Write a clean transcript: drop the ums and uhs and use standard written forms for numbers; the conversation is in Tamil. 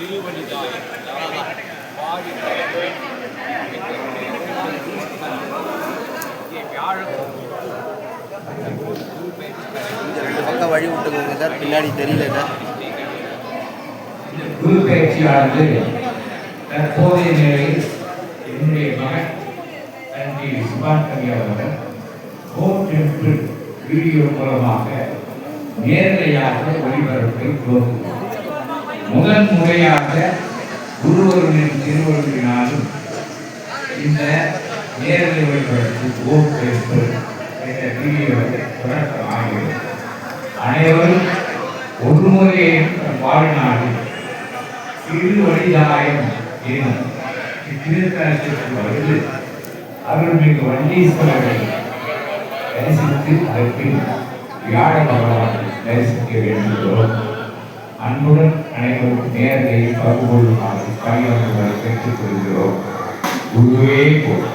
ரெண்டு பக்கம் வழி விட்டுக்கோங்க சார், பின்னாடி தெரியல சார். குரு பயிற்சியானது தற்போதைய நிலையில் என்னுடைய மகன் தந்தை சுபான் கவி அவர்கள் ஹோம் டெம்பிள் வீடியோ மூலமாக நேரடியாக ஒளிபரப்பை துவங்குகிறார். முதன் முறையாக குருவருடன் திருவருளினாலும் இந்த நேரடி ஒளிபரப்பு ஹோம் டெம்பிள் என்ற வீடியோவை தொடக்கமாகிறது. அனைவரும் ஒரு முறையும் வாழ்நாளில் திருவழிதாயம் எனும் இத்திருத்தலத்திற்கு வந்து அருள்மிகு வள்ளீஸ்வரரை தரிசித்து அதற்பின் வியாழ பகவானை தரிசிக்க வேண்டுகிறோம். அன்புடன் அனைவரும் நேரத்தை பங்கு கொள்ளுமாறு பணியாற்றுவதை பெற்றுக் கொள்கிறோம். குருவே போல்.